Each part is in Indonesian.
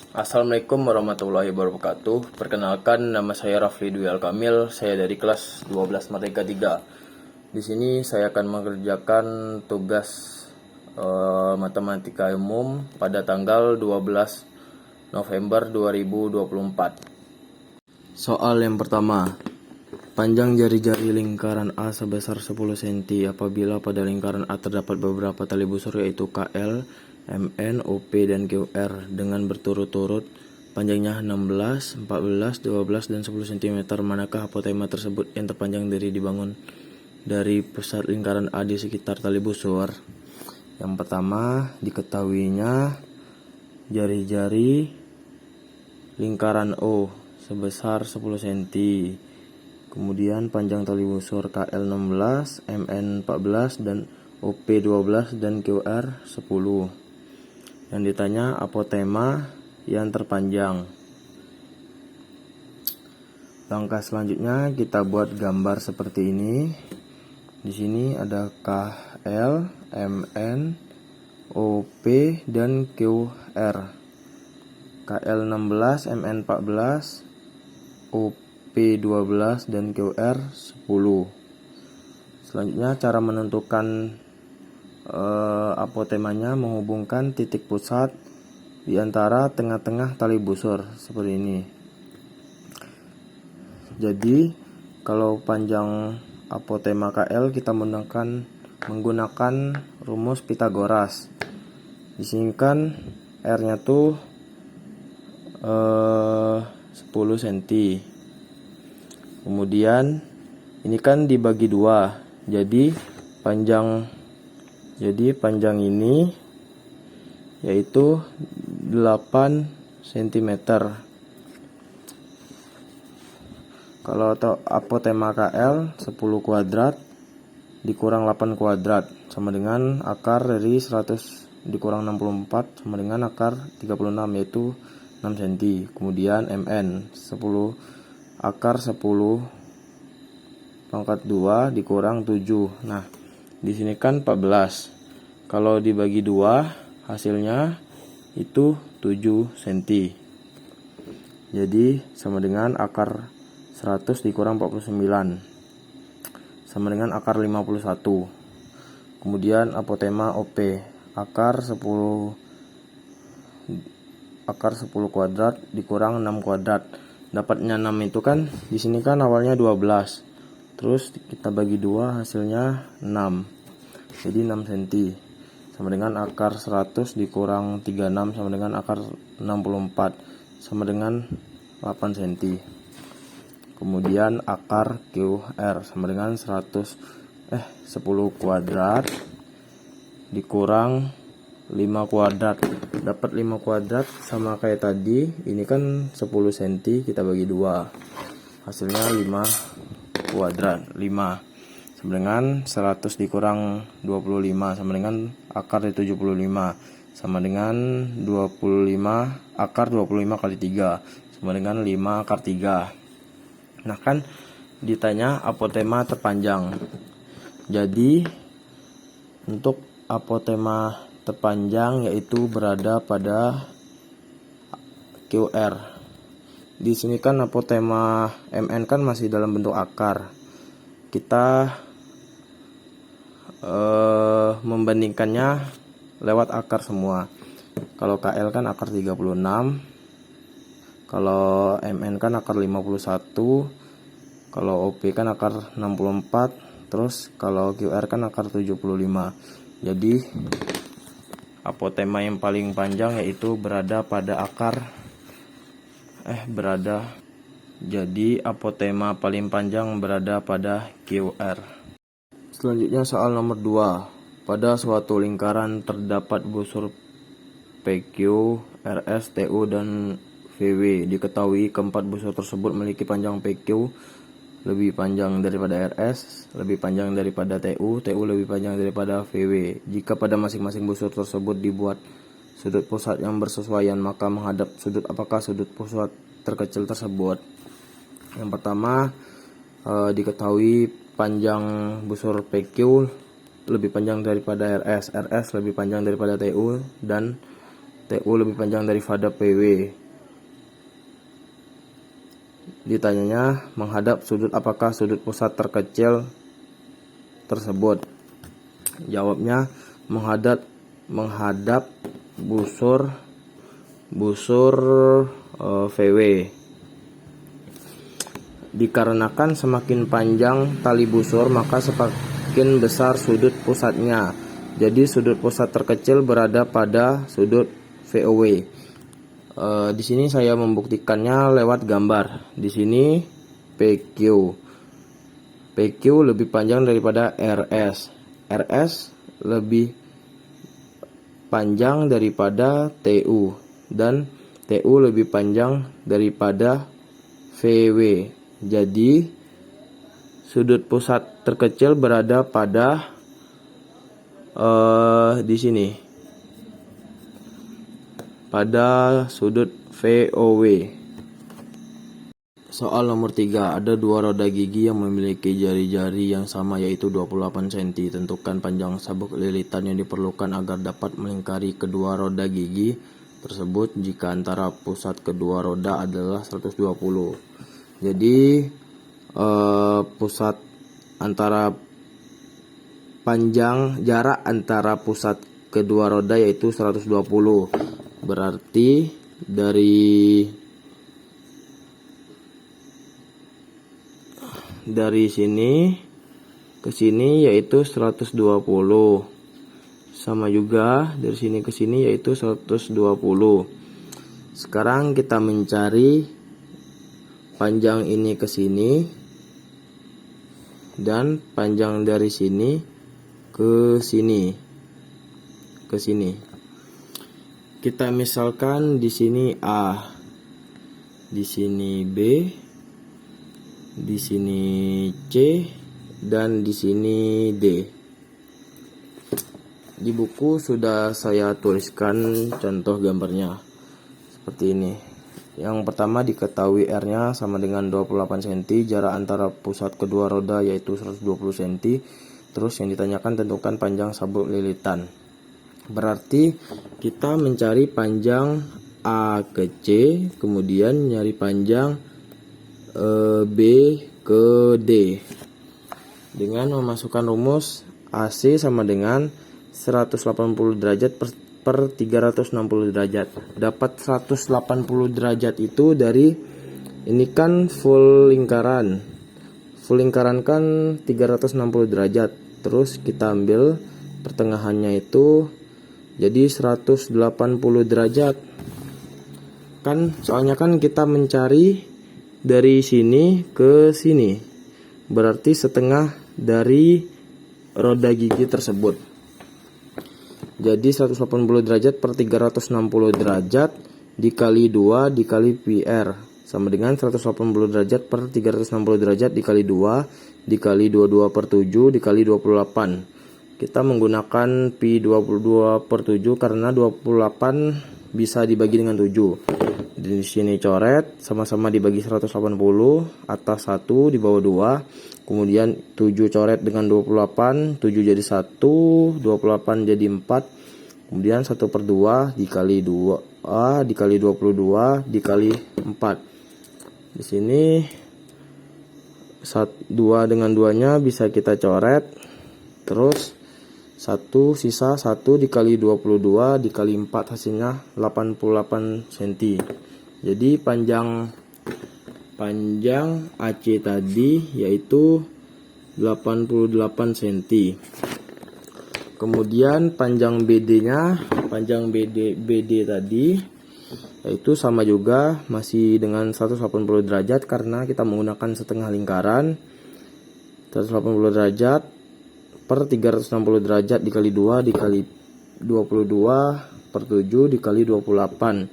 Assalamualaikum warahmatullahi wabarakatuh. Perkenalkan, nama saya Rafli Dwi Al-Kamil. Saya dari kelas 12 Merdeka 3. Di sini saya akan mengerjakan tugas matematika umum pada tanggal 12 November 2024. Soal yang pertama. Panjang jari-jari lingkaran A sebesar 10 cm apabila pada lingkaran A terdapat beberapa tali busur yaitu KL, MN, OP, dan QR dengan berturut-turut panjangnya 16, 14, 12, dan 10 cm. Manakah apotema tersebut yang terpanjang dibangun dari pusat lingkaran A di sekitar tali busur? Yang pertama, diketahuinya jari-jari lingkaran O sebesar 10 cm. Kemudian panjang tali busur KL 16, MN 14, dan OP 12, dan QR 10. Yang ditanya apotema yang terpanjang. Langkah selanjutnya kita buat gambar seperti ini. Di sini ada KL, MN, OP, dan QR. KL 16, MN 14, OP P12, dan QR 10. Selanjutnya cara menentukan apotemanya menghubungkan titik pusat di antara tengah-tengah tali busur seperti ini. Jadi kalau panjang apotema KL kita menggunakan rumus Pitagoras. Di sini kan R-nya tuh 10 cm. Kemudian ini kan dibagi dua, jadi panjang ini yaitu 8 cm. Kalau apotema KL 10 kuadrat dikurang 8 kuadrat sama dengan akar dari 100 dikurang 64 sama dengan akar 36 yaitu 6 cm. Kemudian MN 10 akar 10 pangkat 2 dikurang 7. Nah, di sini kan 14. Kalau dibagi 2 hasilnya itu 7 cm. Jadi sama dengan akar 100 dikurang 49 sama dengan akar 51. Kemudian apotema OP akar 10 kuadrat dikurang 6 kuadrat. Dapatnya 6 itu kan di sini kan awalnya 12. Terus kita bagi 2 hasilnya 6. Jadi 6 cm. Sama dengan akar 100 dikurang 36 sama dengan akar 64 sama dengan 8 cm. Kemudian akar QR sama dengan 10 kuadrat dikurang 5 kuadrat. Dapat 5 kuadrat sama kayak tadi. Ini kan 10 cm kita bagi 2. Hasilnya 5 kuadrat. 5 sama dengan 100 dikurang 25 sama dengan akar 75 sama dengan 25 akar 25 kali 3 sama dengan 5 akar 3. Nah kan ditanya apotema terpanjang. Jadi untuk apotema terpanjang yaitu berada pada QR. Di sini kan apotema MN kan masih dalam bentuk akar. Kita membandingkannya lewat akar semua. Kalau KL kan akar 36, kalau MN kan akar 51, kalau OP kan akar 64, terus kalau QR kan akar 75. Jadi apotema yang paling panjang yaitu berada pada akar jadi apotema paling panjang berada pada QR. Selanjutnya soal nomor 2. Pada suatu lingkaran terdapat busur PQ, RS, TU, dan VW. Diketahui keempat busur tersebut memiliki panjang PQ lebih panjang daripada RS, lebih panjang daripada TU, TU lebih panjang daripada VW. Jika pada masing-masing busur tersebut dibuat sudut pusat yang bersesuaian, maka menghadap sudut apakah sudut pusat terkecil tersebut? Yang pertama, diketahui panjang busur PQ lebih panjang daripada RS, RS lebih panjang daripada TU, dan TU lebih panjang daripada PW. Ditanyanya menghadap sudut apakah sudut pusat terkecil tersebut. Jawabnya menghadap busur VW. Dikarenakan semakin panjang tali busur maka semakin besar sudut pusatnya. Jadi sudut pusat terkecil berada pada sudut VOW. Di sini saya membuktikannya lewat gambar. Di sini PQ lebih panjang daripada RS. RS lebih panjang daripada TU dan TU lebih panjang daripada VW. Jadi sudut pusat terkecil berada pada di sini, pada sudut VOW. Soal nomor 3, ada dua roda gigi yang memiliki jari-jari yang sama yaitu 28 cm. Tentukan panjang sabuk lilitan yang diperlukan agar dapat melingkari kedua roda gigi tersebut jika antara pusat kedua roda adalah 120. Jadi pusat antara panjang jarak antara pusat kedua roda yaitu 120. Berarti dari sini ke sini yaitu 120. Sama juga dari sini ke sini yaitu 120. Sekarang kita mencari panjang ini ke sini dan panjang dari sini ke sini. Kita misalkan di sini A, di sini B, di sini C, dan di sini D. Di buku sudah saya tuliskan contoh gambarnya seperti ini. Yang pertama diketahui R-nya sama dengan 28 cm, jarak antara pusat kedua roda yaitu 120 cm. Terus yang ditanyakan tentukan panjang sabuk lilitan. Berarti kita mencari panjang A ke C, kemudian nyari panjang B ke D. Dengan memasukkan rumus AC sama dengan 180 derajat per 360 derajat. Dapat 180 derajat itu dari ini kan full lingkaran. Full lingkaran kan 360 derajat. Terus kita ambil pertengahannya itu jadi 180 derajat. Kan soalnya kan kita mencari dari sini ke sini. Berarti setengah dari roda gigi tersebut. Jadi 180 derajat per 360 derajat dikali 2 dikali PR sama dengan 180 derajat per 360 derajat dikali 2 dikali 22 per 7 dikali 28. Kita menggunakan pi 22 per 7 karena 28 bisa dibagi dengan 7. Di sini coret sama-sama dibagi 180, atas 1 di bawah 2. Kemudian 7 coret dengan 28, 7 jadi 1, 28 jadi 4. Kemudian 1 per 2 dikali 2 dikali 22 dikali 4. Di sini 2 dengan 2-nya bisa kita coret. Terus 1 sisa 1 dikali 22 dikali 4 hasilnya 88 cm. Jadi panjang AC tadi yaitu 88 cm. Kemudian panjang BD tadi yaitu sama juga masih dengan 180 derajat karena kita menggunakan setengah lingkaran. 180 derajat per 360 derajat dikali 2 dikali 22 per 7 dikali 28.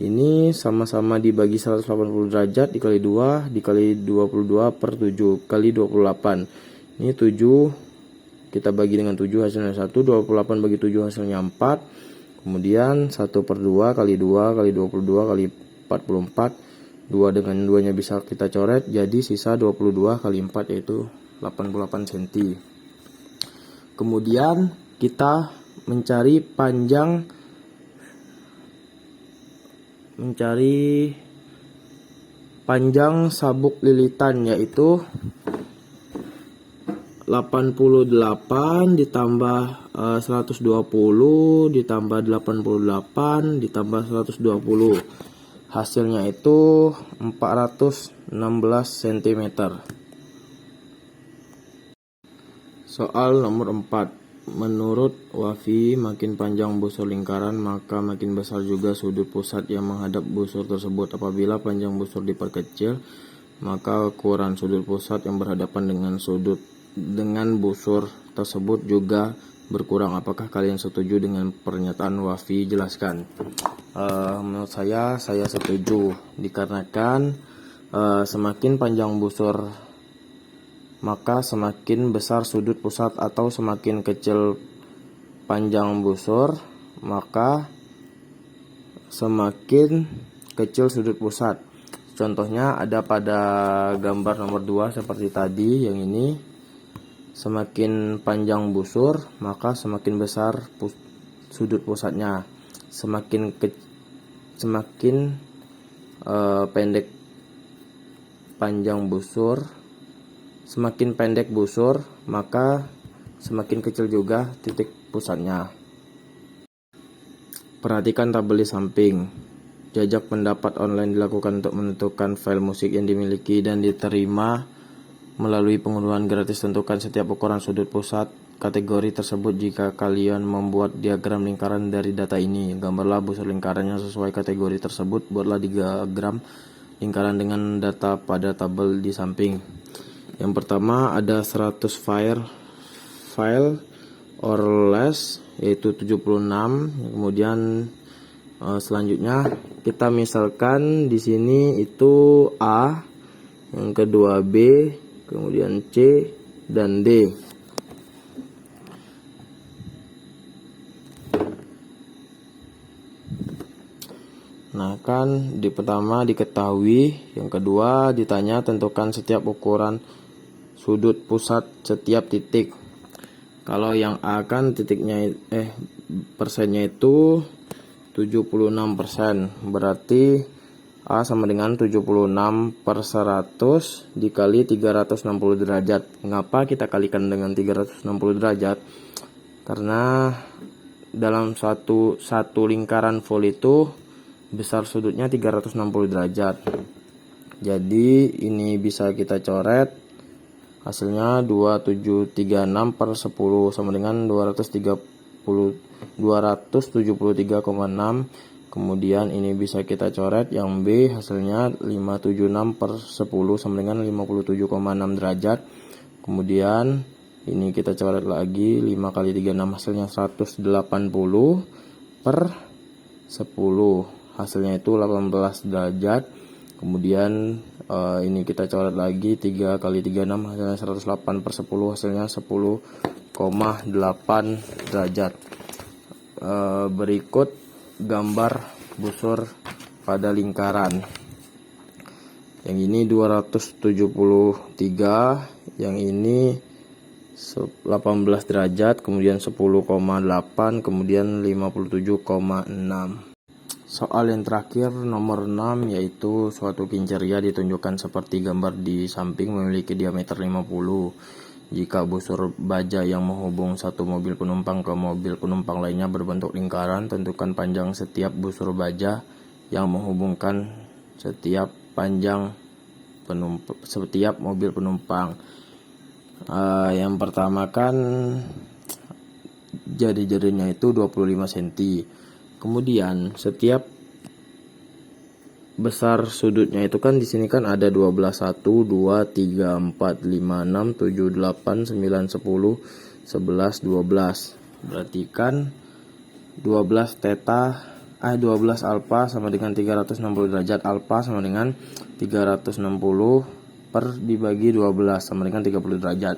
Ini sama-sama dibagi 180 derajat dikali 2 dikali 22 per 7 kali 28. Ini 7 kita bagi dengan 7 hasilnya 1, 28 bagi 7 hasilnya 4. Kemudian 1 per 2 kali 2 kali 22 kali 44. 2 dengan 2 nya bisa kita coret, jadi sisa 22 kali 4 yaitu 88 cm. Kemudian kita mencari panjang mencari panjang sabuk lilitan, yaitu 88 ditambah 120 ditambah 88 ditambah 120. Hasilnya itu 416 cm. Soal nomor 4. Menurut Wafi, makin panjang busur lingkaran maka makin besar juga sudut pusat yang menghadap busur tersebut. Apabila panjang busur diperkecil, maka ukuran sudut pusat yang berhadapan dengan busur tersebut juga berkurang. Apakah kalian setuju dengan pernyataan Wafi? Jelaskan. Menurut saya setuju, dikarenakan semakin panjang busur maka semakin besar sudut pusat, atau semakin kecil panjang busur maka semakin kecil sudut pusat. Contohnya ada pada gambar nomor 2 seperti tadi yang ini. Semakin panjang busur maka semakin besar sudut pusatnya. Semakin pendek panjang busur, semakin pendek busur maka semakin kecil juga titik pusatnya. Perhatikan tabel di samping. Jajak pendapat online dilakukan untuk menentukan file musik yang dimiliki dan diterima melalui pengunduhan gratis. Tentukan setiap ukuran sudut pusat kategori tersebut. Jika kalian membuat diagram lingkaran dari data ini, gambarlah busur lingkaran yang sesuai kategori tersebut. Buatlah diagram lingkaran dengan data pada tabel di samping. Yang pertama ada 100 file or less, yaitu 76. Kemudian selanjutnya kita misalkan di sini itu A, yang kedua B, kemudian C dan D. Nah, kan di pertama diketahui, yang kedua ditanya tentukan setiap ukuran sudut pusat setiap titik. Kalau yang A kan persennya itu 76%, berarti A sama dengan 76/100 dikali 360 derajat. Mengapa kita kalikan dengan 360 derajat? Karena dalam satu lingkaran full itu besar sudutnya 360 derajat. Jadi ini bisa kita coret. Hasilnya 2736/10 sama dengan 273,6. Kemudian ini bisa kita coret yang B, hasilnya 576/10 sama dengan 57,6 derajat. Kemudian ini kita coret lagi, 5 kali 36 hasilnya 180/10, hasilnya itu 18 derajat. Kemudian ini kita coret lagi, 3 kali 36 hasilnya 108/10, hasilnya 10,8 derajat. Berikut gambar busur pada lingkaran. Yang ini 273, yang ini 18 derajat, kemudian 10,8, kemudian 57,6. Soal yang terakhir nomor 6, yaitu suatu kinceria ditunjukkan seperti gambar di samping memiliki diameter 50. Jika busur baja yang menghubung satu mobil penumpang ke mobil penumpang lainnya berbentuk lingkaran, tentukan panjang setiap busur baja yang menghubungkan setiap mobil penumpang. Yang pertama kan jari-jarinya itu 25 cm. Kemudian setiap besar sudutnya itu kan di sini kan ada 12, 1, 2, 3, 4, 5, 6, 7, 8, 9, 10, 11, 12. Berarti kan 12 alfa sama dengan 360 derajat. Alfa sama dengan 360 per dibagi 12 sama dengan 30 derajat.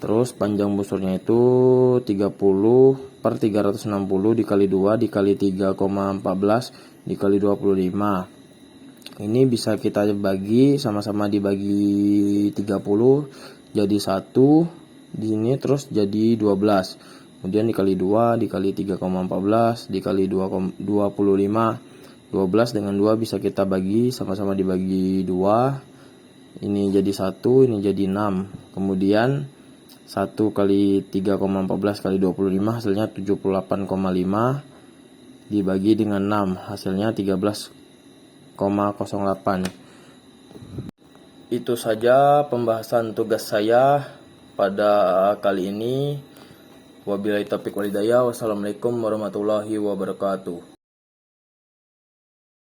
Terus panjang busurnya itu 30/360 dikali 2 dikali 3,14 dikali 25. Ini bisa kita bagi, sama-sama dibagi 30 jadi 1 di sini, terus jadi 12. Kemudian dikali 2 dikali 3,14 dikali 25. 12 dengan 2 bisa kita bagi, sama-sama dibagi 2. Ini jadi 1, ini jadi 6. Kemudian 1 kali 3,14 kali 25 hasilnya 78,5 dibagi dengan 6 hasilnya 13,08. Itu saja pembahasan tugas saya pada kali ini. Wabillahi taufiq walhidayah. Wassalamualaikum warahmatullahi wabarakatuh.